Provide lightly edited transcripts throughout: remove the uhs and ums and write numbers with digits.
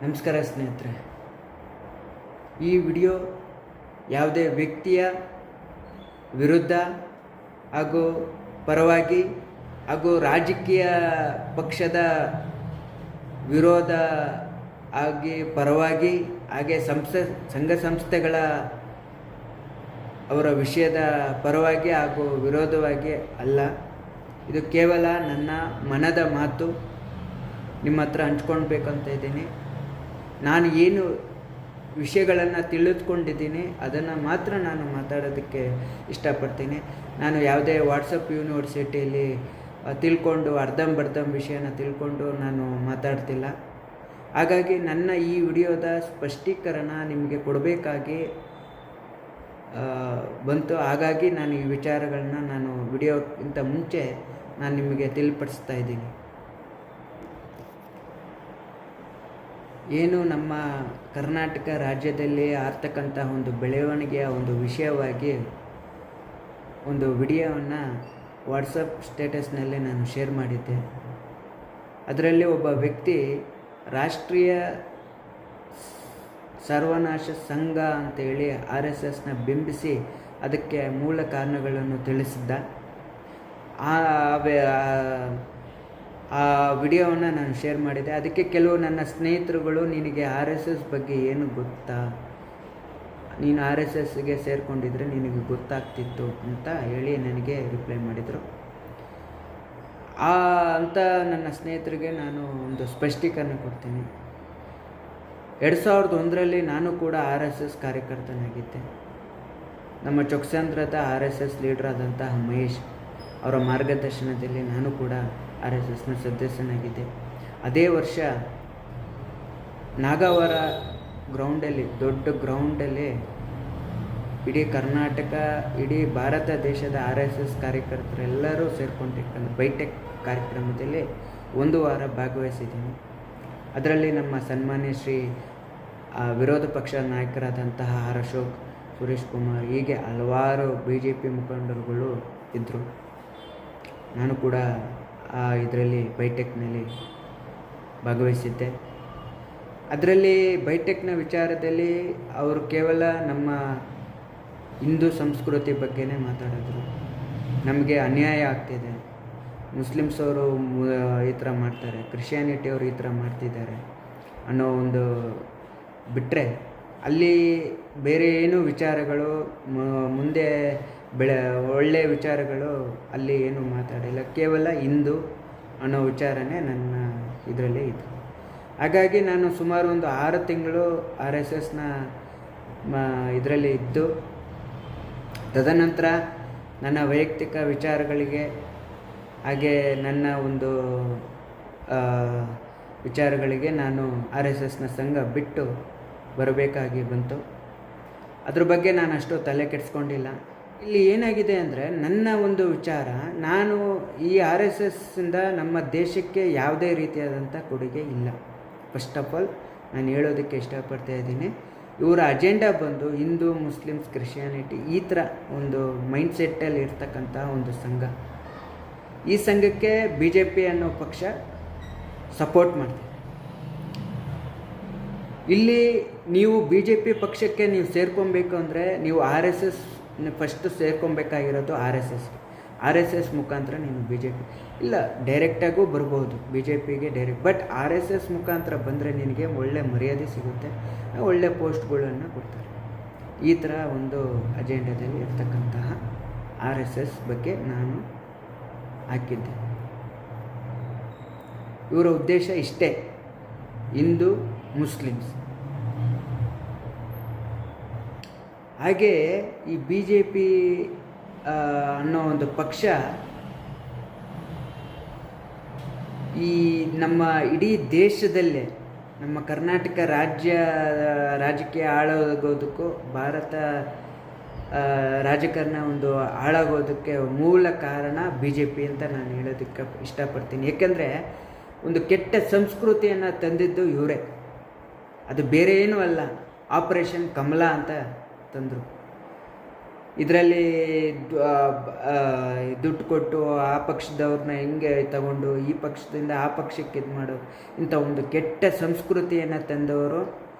ನಮಸ್ಕಾರ ಸ್ನೇಹಿತರೆ. ಈ ವಿಡಿಯೋ ಯಾವುದೇ ವ್ಯಕ್ತಿಯ ವಿರುದ್ಧ ಹಾಗೂ ಪರವಾಗಿ ಹಾಗೂ ರಾಜಕೀಯ ಪಕ್ಷದ ವಿರೋಧ ಆಗಿ ಪರವಾಗಿ ಹಾಗೆ ಸಂಘ ಸಂಸ್ಥೆಗಳ ಅವರ ವಿಷಯದ ಪರವಾಗಿ ಹಾಗೂ ವಿರೋಧವಾಗಿ ಅಲ್ಲ. ಇದು ಕೇವಲ ನನ್ನ ಮನದ ಮಾತು ನಿಮ್ಮ ಹತ್ರ ಹಂಚ್ಕೊಳ್ಬೇಕಂತ ಇದ್ದೀನಿ. ನಾನು ಏನು ವಿಷಯಗಳನ್ನು ತಿಳಿದುಕೊಂಡಿದ್ದೀನಿ ಅದನ್ನು ಮಾತ್ರ ನಾನು ಮಾತಾಡೋದಕ್ಕೆ ಇಷ್ಟಪಡ್ತೀನಿ. ನಾನು ಯಾವುದೇ ವಾಟ್ಸಪ್ ಯೂನಿವರ್ಸಿಟಿಯಲ್ಲಿ ತಿಳ್ಕೊಂಡು ಅರ್ಧಂಬರ್ಧಂ ವಿಷಯನ ತಿಳ್ಕೊಂಡು ನಾನು ಮಾತಾಡ್ತಿಲ್ಲ. ಹಾಗಾಗಿ ನನ್ನ ಈ ವಿಡಿಯೋದ ಸ್ಪಷ್ಟೀಕರಣ ನಿಮಗೆ ಕೊಡಬೇಕಾಗಿ ಬಂತು. ಹಾಗಾಗಿ ನಾನು ಈ ವಿಚಾರಗಳನ್ನ ನಾನು ವಿಡಿಯೋಕ್ಕಿಂತ ಮುಂಚೆ ನಾನು ನಿಮಗೆ ತಿಳಿಪಡಿಸ್ತಾ ಇದ್ದೀನಿ. ಏನು ನಮ್ಮ ಕರ್ನಾಟಕ ರಾಜ್ಯದಲ್ಲಿ ಆಗ್ತಕ್ಕಂಥ ಒಂದು ಬೆಳವಣಿಗೆಯ ಒಂದು ವಿಷಯವಾಗಿ ಒಂದು ವಿಡಿಯೋವನ್ನು ವಾಟ್ಸಪ್ ಸ್ಟೇಟಸ್ನಲ್ಲಿ ನಾನು ಶೇರ್ ಮಾಡಿದ್ದೆ. ಅದರಲ್ಲಿ ಒಬ್ಬ ವ್ಯಕ್ತಿ ರಾಷ್ಟ್ರೀಯ ಸರ್ವನಾಶ ಸಂಘ ಅಂತೇಳಿ RSSನ ಬಿಂಬಿಸಿ ಅದಕ್ಕೆ ಮೂಲ ಕಾರಣಗಳನ್ನು ತಿಳಿಸಿದ್ದ. ಆ ವಿಡಿಯೋವನ್ನು ನಾನು ಶೇರ್ ಮಾಡಿದೆ. ಅದಕ್ಕೆ ಕೆಲವು ನನ್ನ ಸ್ನೇಹಿತರುಗಳು, ನಿನಗೆ RSS ಬಗ್ಗೆ ಏನು ಗೊತ್ತಾ, ನೀನು RSSಗೆ ಸೇರಿಕೊಂಡಿದ್ರೆ ನಿನಗೆ ಗೊತ್ತಾಗ್ತಿತ್ತು ಅಂತ ಹೇಳಿ ನನಗೆ ರಿಪ್ಲೈ ಮಾಡಿದರು. ಅಂತ ನನ್ನ ಸ್ನೇಹಿತರಿಗೆ ನಾನು ಒಂದು ಸ್ಪಷ್ಟೀಕರಣ ಕೊಡ್ತೀನಿ. 2001ರಲ್ಲಿ ನಾನು ಕೂಡ RSS ಕಾರ್ಯಕರ್ತನಾಗಿದ್ದೆ. ನಮ್ಮ ಚೊಕ್ಸಂದ್ರದ RSS ಲೀಡರ್ ಆದಂತಹ ಮಹೇಶ್ ಅವರ ಮಾರ್ಗದರ್ಶನದಲ್ಲಿ ನಾನು ಕೂಡ RSSನ ಸದಸ್ಯನಾಗಿದ್ದೆ. ಅದೇ ವರ್ಷ ನಾಗವಾರ ಗ್ರೌಂಡಲ್ಲಿ, ದೊಡ್ಡ ಗ್ರೌಂಡಲ್ಲಿ ಇಡೀ ಕರ್ನಾಟಕ, ಇಡೀ ಭಾರತ ದೇಶದ RSS ಕಾರ್ಯಕರ್ತರೆಲ್ಲರೂ ಸೇರ್ಕೊಂಡಿರ್ತಾರೆ. ಬೈಟೆಕ್ ಕಾರ್ಯಕ್ರಮದಲ್ಲಿ 1 ವಾರ ಭಾಗವಹಿಸಿದ್ದೀನಿ. ಅದರಲ್ಲಿ ನಮ್ಮ ಸನ್ಮಾನ್ಯ ಶ್ರೀ ವಿರೋಧ ಪಕ್ಷದ ನಾಯಕರಾದಂತಹ ಆರ್ ಅಶೋಕ್, ಸುರೇಶ್ ಕುಮಾರ್, ಹೀಗೆ ಹಲವಾರು BJP ಮುಖಂಡರುಗಳು ಇದ್ದರು. ನಾನು ಕೂಡ ಇದರಲ್ಲಿ ಬೈಟೆಕ್ನಲ್ಲಿ ಭಾಗವಹಿಸಿದ್ದೆ. ಅದರಲ್ಲಿ ಬೈಟೆಕ್ನ ವಿಚಾರದಲ್ಲಿ ಅವರು ಕೇವಲ ನಮ್ಮ ಹಿಂದೂ ಸಂಸ್ಕೃತಿ ಬಗ್ಗೆನೇ ಮಾತಾಡಿದ್ರು. ನಮಗೆ ಅನ್ಯಾಯ ಆಗ್ತಿದೆ, ಮುಸ್ಲಿಮ್ಸ್ ಅವರು ಈ ಥರ ಮಾಡ್ತಾರೆ, ಕ್ರಿಶ್ಚಿಯಾನಿಟಿಯವರು ಈ ಥರ ಮಾಡ್ತಿದ್ದಾರೆ ಅನ್ನೋ ಒಂದು ಬಿಟ್ಟರೆ ಅಲ್ಲಿ ಬೇರೆ ಏನು ವಿಚಾರಗಳು ಮುಂದೆ ಒಳ್ಳೆಯ ವಿಚಾರಗಳು ಅಲ್ಲಿ ಏನು ಮಾತಾಡಿಲ್ಲ. ಕೇವಲ ಹಿಂದೂ ಅನ್ನೋ ವಿಚಾರನೇ ನನ್ನ ಇದರಲ್ಲಿ ಇತ್ತು. ಹಾಗಾಗಿ ನಾನು ಸುಮಾರು ಒಂದು 6 ತಿಂಗಳು RSSನ ಇದರಲ್ಲಿ ಇದ್ದು, ತದನಂತರ ನನ್ನ ವೈಯಕ್ತಿಕ ವಿಚಾರಗಳಿಗೆ ಹಾಗೆ ನನ್ನ ಒಂದು ವಿಚಾರಗಳಿಗೆ ನಾನು RSSನ ಸಂಘ ಬಿಟ್ಟು ಬರಬೇಕಾಗಿ ಬಂತು. ಅದ್ರ ಬಗ್ಗೆ ನಾನು ಅಷ್ಟು ತಲೆ ಕೆಡಿಸ್ಕೊಂಡಿಲ್ಲ. ಇಲ್ಲಿ ಏನಾಗಿದೆ ಅಂದರೆ, ನನ್ನ ಒಂದು ವಿಚಾರ, ನಾನು ಈ RSSಯಿಂದ ನಮ್ಮ ದೇಶಕ್ಕೆ ಯಾವುದೇ ರೀತಿಯಾದಂಥ ಕೊಡುಗೆ ಇಲ್ಲ. ಫಸ್ಟ್ ಆಫ್ ಆಲ್ ನಾನು ಹೇಳೋದಕ್ಕೆ ಇಷ್ಟಪಡ್ತಾ ಇದ್ದೀನಿ. ಇವರ ಅಜೆಂಡಾ ಬಂದು ಹಿಂದೂ, ಮುಸ್ಲಿಮ್ಸ್, ಕ್ರಿಶ್ಚಿಯಾನಿಟಿ ಈ ಥರ ಒಂದು ಮೈಂಡ್ಸೆಟ್ಟಲ್ಲಿ ಇರ್ತಕ್ಕಂಥ ಒಂದು ಸಂಘ. ಈ ಸಂಘಕ್ಕೆ BJP ಅನ್ನೋ ಪಕ್ಷ ಸಪೋರ್ಟ್ ಮಾಡ್ತಾರೆ. ಇಲ್ಲಿ ನೀವು BJP ಪಕ್ಷಕ್ಕೆ ನೀವು ಸೇರ್ಕೊಬೇಕು ಅಂದರೆ ನೀವು RSS ಫಸ್ಟು ಸೇರ್ಕೊಬೇಕಾಗಿರೋದು RSS ಮುಖಾಂತರ ನೀನು BJP ಇಲ್ಲ, ಡೈರೆಕ್ಟಾಗೂ ಬರ್ಬೋದು BJPಗೆ ಡೈರೆಕ್ಟ್. ಬಟ್ RSS ಮುಖಾಂತರ ಬಂದರೆ ನಿನಗೆ ಒಳ್ಳೆ ಮರ್ಯಾದೆ ಸಿಗುತ್ತೆ, ಒಳ್ಳೆ ಪೋಸ್ಟ್ಗಳನ್ನು ಕೊಡ್ತಾರೆ. ಈ ಥರ ಒಂದು ಅಜೆಂಡಾದಲ್ಲಿ ಇರ್ತಕ್ಕಂತಹ RSS ಬಗ್ಗೆ ನಾನು ಹಾಕಿದ್ದೆ. ಇವರ ಉದ್ದೇಶ ಇಷ್ಟೇ, ಹಿಂದೂ, ಮುಸ್ಲಿಮ್ಸ್. ಹಾಗೆ ಈ BJP ಅನ್ನೋ ಒಂದು ಪಕ್ಷ ಈ ನಮ್ಮ ಇಡೀ ದೇಶದಲ್ಲೇ, ನಮ್ಮ ಕರ್ನಾಟಕ ರಾಜಕೀಯ ಹಾಳಾಗೋದಕ್ಕೂ, ಭಾರತ ರಾಜಕಾರಣ ಒಂದು ಹಾಳಾಗೋದಕ್ಕೆ ಮೂಲ ಕಾರಣ BJP ಅಂತ ನಾನು ಹೇಳೋದಕ್ಕೆ ಇಷ್ಟಪಡ್ತೀನಿ. ಏಕೆಂದರೆ ಒಂದು ಕೆಟ್ಟ ಸಂಸ್ಕೃತಿಯನ್ನು ತಂದಿದ್ದು ಇವರೇ, ಅದು ಬೇರೆ ಏನೂ ಅಲ್ಲ. ಆಪರೇಷನ್ ಕಮಲ ಅಂತ ತಂದರು. ಇದರಲ್ಲಿ ದುಡ್ಡು ಕೊಟ್ಟು ಆ ಪಕ್ಷದವ್ರನ್ನ ಹೆಂಗೆ ತಗೊಂಡು ಈ ಪಕ್ಷದಿಂದ ಆ ಪಕ್ಷಕ್ಕೆ ಇದು ಮಾಡೋದು, ಇಂಥ ಒಂದು ಕೆಟ್ಟ ಸಂಸ್ಕೃತಿಯನ್ನು ತಂದವರು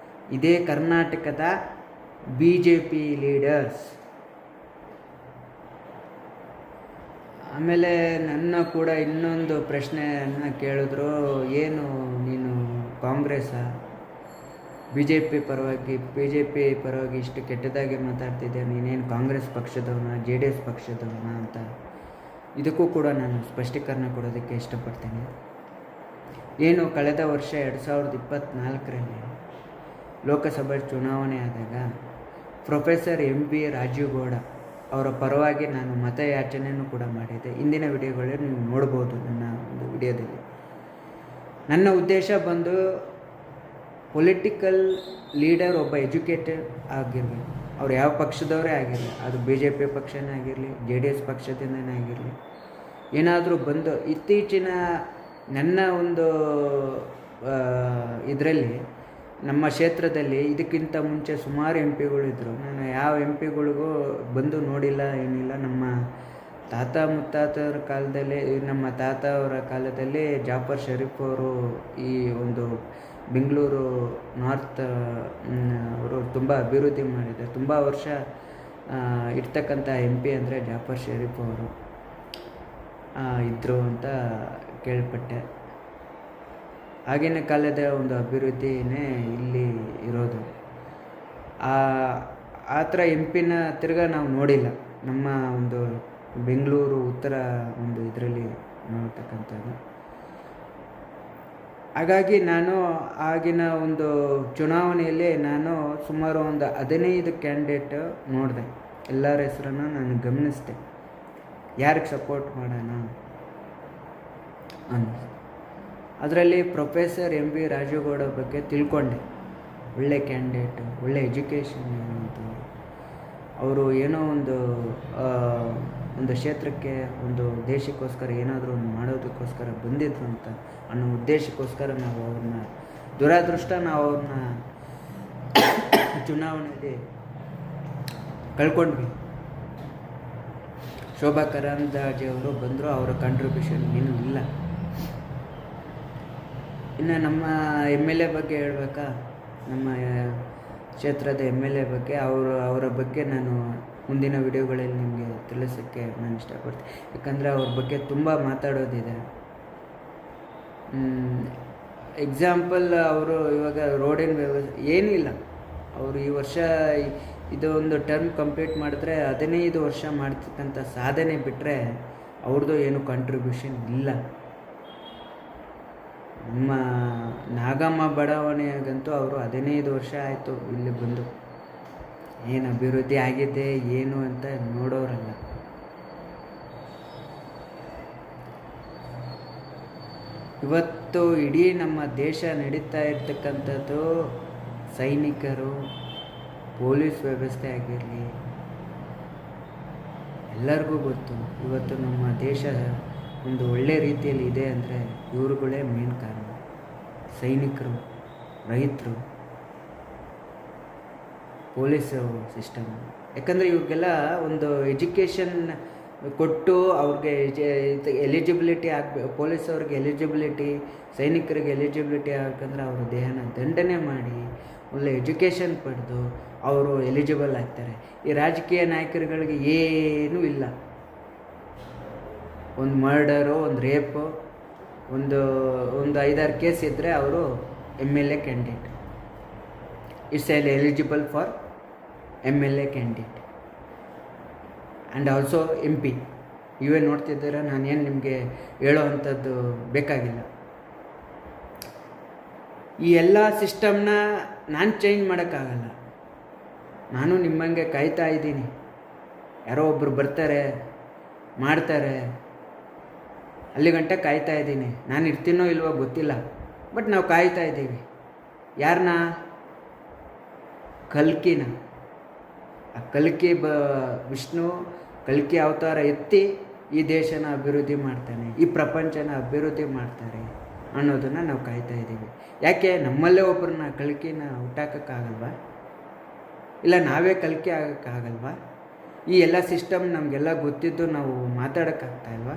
ಇದೇ ಕರ್ನಾಟಕದ BJP ಲೀಡರ್ಸ್. ಆಮೇಲೆ ನನ್ನ ಕೂಡ ಇನ್ನೊಂದು ಪ್ರಶ್ನೆಯನ್ನು ಕೇಳಿದ್ರು, ಏನು ನೀನು ಕಾಂಗ್ರೆಸ್ಸಾ BJP ಪರವಾಗಿ ಇಷ್ಟು ಕೆಟ್ಟದಾಗಿ ಮಾತಾಡ್ತಿದ್ದೆ, ನೀನೇನು ಕಾಂಗ್ರೆಸ್ ಪಕ್ಷದವನ JDS ಪಕ್ಷದವನ ಅಂತ. ಇದಕ್ಕೂ ಕೂಡ ನಾನು ಸ್ಪಷ್ಟೀಕರಣ ಕೊಡೋದಕ್ಕೆ ಇಷ್ಟಪಡ್ತೇನೆ. ಏನು ಕಳೆದ ವರ್ಷ 2024ರಲ್ಲಿ ಲೋಕಸಭಾ ಚುನಾವಣೆ ಆದಾಗ ಪ್ರೊಫೆಸರ್ MB ರಾಜೀವ್ಗೌಡ ಅವರ ಪರವಾಗಿ ನಾನು ಮತಯಾಚನೆಯನ್ನು ಕೂಡ ಮಾಡಿದ್ದೆ. ಇಂದಿನ ವಿಡಿಯೋಗಳಲ್ಲಿ ನೀವು ನೋಡ್ಬೋದು. ನನ್ನ ಒಂದು ವಿಡಿಯೋದಲ್ಲಿ ನನ್ನ ಉದ್ದೇಶ ಬಂದು ಪೊಲಿಟಿಕಲ್ ಲೀಡರ್ ಒಬ್ಬ ಎಜುಕೇಟೆಡ್ ಆಗಿರಬೇಕು. ಅವ್ರು ಯಾವ ಪಕ್ಷದವರೇ ಆಗಿರಲಿ, ಅದು BJP ಪಕ್ಷನೇ ಆಗಿರಲಿ, JDS ಪಕ್ಷದಿಂದನೇ ಆಗಿರಲಿ, ಏನಾದರೂ ಬಂದು ಇತ್ತೀಚಿನ ನನ್ನ ಒಂದು ಇದರಲ್ಲಿ ನಮ್ಮ ಕ್ಷೇತ್ರದಲ್ಲಿ ಇದಕ್ಕಿಂತ ಮುಂಚೆ ಸುಮಾರು MP ಇದ್ದರು. ನಾನು ಯಾವ MP ಬಂದು ನೋಡಿಲ್ಲ, ಏನಿಲ್ಲ. ನಮ್ಮ ತಾತ ಮುತ್ತಾತರ ಕಾಲದಲ್ಲಿ, ನಮ್ಮ ತಾತ ಅವರ ಕಾಲದಲ್ಲಿ ಜಾಫರ್ ಶರೀಫ್ ಅವರು ಈ ಒಂದು ಬೆಂಗಳೂರು ನಾರ್ತ್ ಅವರು ತುಂಬ ಅಭಿವೃದ್ಧಿ ಮಾಡಿದ್ದಾರೆ. ತುಂಬ ವರ್ಷ ಇರ್ತಕ್ಕಂಥ MP ಅಂದರೆ ಜಾಫರ್ ಶರೀಫ್ ಅವರು ಇದ್ದರು ಅಂತ ಕೇಳ್ಪಟ್ಟೆ. ಆಗಿನ ಕಾಲದ ಒಂದು ಅಭಿವೃದ್ಧಿನೇ ಇಲ್ಲಿ ಇರೋದು. ಆ ಥರ MP ತಿರ್ಗಾ ನಾವು ನೋಡಿಲ್ಲ ನಮ್ಮ ಒಂದು ಬೆಂಗಳೂರು ಉತ್ತರ ಒಂದು ಇದರಲ್ಲಿ ನೋಡ್ತಕ್ಕಂಥದ್ದು. ಹಾಗಾಗಿ ನಾನು ಆಗಿನ ಒಂದು ಚುನಾವಣೆಯಲ್ಲಿ ನಾನು ಸುಮಾರು ಒಂದು 15 ಕ್ಯಾಂಡಿಡೇಟ್ ನೋಡಿದೆ. ಎಲ್ಲರ ಹೆಸರನ್ನು ನಾನು ಗಮನಿಸಿದೆ, ಯಾರಿಗೆ ಸಪೋರ್ಟ್ ಮಾಡೋಣ ಅಂತ. ಅದರಲ್ಲಿ ಪ್ರೊಫೆಸರ್ MB ರಾಜೀವ್ಗೌಡ ಬಗ್ಗೆ ತಿಳ್ಕೊಂಡೆ. ಒಳ್ಳೆ ಕ್ಯಾಂಡಿಡೇಟು, ಒಳ್ಳೆ ಎಜುಕೇಷನ್ ಅಂತ. ಅವರು ಏನೋ ಒಂದು ಕ್ಷೇತ್ರಕ್ಕೆ, ಒಂದು ದೇಶಕ್ಕೋಸ್ಕರ ಏನಾದರೂ ಒಂದು ಮಾಡೋದಕ್ಕೋಸ್ಕರ ಬಂದಿದ್ರು ಅಂತ ಅನ್ನೋ ಉದ್ದೇಶಕ್ಕೋಸ್ಕರ ನಾವು ಅವ್ರನ್ನ, ದುರಾದೃಷ್ಟ ನಾವು ಅವ್ರನ್ನ ಚುನಾವಣೆಯಲ್ಲಿ ಕಳ್ಕೊಂಡ್ವಿ. ಶೋಭಾ ಕರಂದ್ಲಾಜೆ ಅವರು ಬಂದರು, ಅವರ ಕಾಂಟ್ರಿಬ್ಯೂಷನ್ ಏನೂ ಇಲ್ಲ. ಇನ್ನು ನಮ್ಮ MLA ಬಗ್ಗೆ ಹೇಳಬೇಕಾ, ನಮ್ಮ ಕ್ಷೇತ್ರದ MLA ಬಗ್ಗೆ, ಅವರ ಬಗ್ಗೆ ನಾನು ಮುಂದಿನ ವಿಡಿಯೋಗಳಲ್ಲಿ ನಿಮಗೆ ತಿಳಿಸೋಕ್ಕೆ ನಾನು ಇಷ್ಟಪಡ್ತೀನಿ. ಯಾಕಂದರೆ ಅವ್ರ ಬಗ್ಗೆ ತುಂಬ ಮಾತಾಡೋದಿದೆ. ಎಕ್ಸಾಂಪಲ್, ಅವರು ಇವಾಗ ರೋಡಿನ ವ್ಯವಸ್ಥೆ ಏನಿಲ್ಲ. ಅವರು ಈ ವರ್ಷ ಇದೊಂದು ಟರ್ಮ್ ಕಂಪ್ಲೀಟ್ ಮಾಡಿದ್ರೆ 15 ವರ್ಷ ಮಾಡ್ತಕ್ಕಂಥ ಸಾಧನೆ ಬಿಟ್ಟರೆ ಅವ್ರದ್ದು ಏನು ಕಾಂಟ್ರಿಬ್ಯೂಷನ್ ಇಲ್ಲ. ನಮ್ಮ ನಾಗಮ್ಮ ಬಡಾವಣೆಗಂತೂ ಅವರು 15 ವರ್ಷ ಆಯಿತು ಇಲ್ಲಿ ಬಂದು. ಏನು ಅಭಿವೃದ್ಧಿ ಆಗಿದೆ ಏನು ಅಂತ ನೋಡೋರಲ್ಲ. ಇವತ್ತು ಇಡೀ ನಮ್ಮ ದೇಶ ನಡೀತಾ ಇರ್ತಕ್ಕಂಥದ್ದು ಸೈನಿಕರು, ಪೊಲೀಸ್ ವ್ಯವಸ್ಥೆ ಆಗಿರಲಿ, ಎಲ್ಲರಿಗೂ ಗೊತ್ತು. ಇವತ್ತು ನಮ್ಮ ದೇಶ ಒಂದು ಒಳ್ಳೆ ರೀತಿಯಲ್ಲಿ ಇದೆ ಅಂದರೆ ಇವರುಗಳೇ ಮೇನ್ ಕಾರಣ. ಸೈನಿಕರು, ರೈತರು, ಪೊಲೀಸು ಸಿಸ್ಟಮ್. ಯಾಕಂದರೆ ಇವ್ರಿಗೆಲ್ಲ ಒಂದು ಎಜುಕೇಷನ್ ಕೊಟ್ಟು ಅವ್ರಿಗೆ ಎಲಿಜಿಬಿಲಿಟಿ ಆಗಬೇಕು. ಪೊಲೀಸವ್ರಿಗೆ ಎಲಿಜಿಬಿಲಿಟಿ, ಸೈನಿಕರಿಗೆ ಎಲಿಜಿಬಿಲಿಟಿ ಆಗಬೇಕಂದ್ರೆ ಅವರ ದೇಹನ ದಂಡನೆ ಮಾಡಿ ಒಳ್ಳೆ ಎಜುಕೇಷನ್ ಪಡೆದು ಅವರು ಎಲಿಜಿಬಲ್ ಆಗ್ತಾರೆ. ಈ ರಾಜಕೀಯ ನಾಯಕರುಗಳಿಗೆ ಏನೂ ಇಲ್ಲ. ಒಂದು ಮರ್ಡರು, ಒಂದು ರೇಪು, ಒಂದು 5-6 ಕೇಸ್ ಇದ್ದರೆ ಅವರು MLA candidate. It's eligible for MLA candidate and also MP. ಇವೇ ನೋಡ್ತಿದ್ದೀರ, ನಾನೇನು ನಿಮಗೆ ಹೇಳೋ ಅಂಥದ್ದು ಬೇಕಾಗಿಲ್ಲ. ಈ ಎಲ್ಲ ಸಿಸ್ಟಮ್ನ ನಾನು ಚೇಂಜ್ ಮಾಡೋಕ್ಕಾಗಲ್ಲ. ನಾನು ನಿಮ್ಮಂಗೆ ಕಾಯ್ತಾ ಇದ್ದೀನಿ. ಯಾರೋ ಒಬ್ಬರು ಬರ್ತಾರೆ, ಮಾಡ್ತಾರೆ, ಅಲ್ಲಿ ಗಂಟ ಕಾಯ್ತಾ ಇದ್ದೀನಿ. ನಾನು ಇರ್ತೀನೋ ಇಲ್ವೋ ಗೊತ್ತಿಲ್ಲ, ಬಟ್ ನಾವು ಕಾಯ್ತಾ ಇದ್ದೀವಿ. ಯಾರನ್ನ? ಕಲ್ಕಿನ. ಆ ಕಲ್ಕಿ ವಿಷ್ಣು ಕಲ್ಕಿ ಅವತಾರ ಎತ್ತಿ ಈ ದೇಶನ ಅಭಿವೃದ್ಧಿ ಮಾಡ್ತಾನೆ, ಈ ಪ್ರಪಂಚನ ಅಭಿವೃದ್ಧಿ ಮಾಡ್ತಾರೆ ಅನ್ನೋದನ್ನು ನಾವು ಕಾಯ್ತಾ ಇದ್ದೀವಿ. ಯಾಕೆ? ನಮ್ಮಲ್ಲೇ ಒಬ್ಬರನ್ನ ಕಲ್ಕಿನ ಹುಟ್ಟಾಕೋಕ್ಕಾಗಲ್ವಾ? ಇಲ್ಲ ನಾವೇ ಕಲ್ಕಿ ಆಗೋಕ್ಕಾಗಲ್ವಾ? ಈ ಎಲ್ಲ ಸಿಸ್ಟಮ್ ನಮಗೆಲ್ಲ ಗೊತ್ತಿದ್ದು ನಾವು ಮಾತಾಡೋಕ್ಕಾಗ್ತಾ ಇಲ್ವಾ?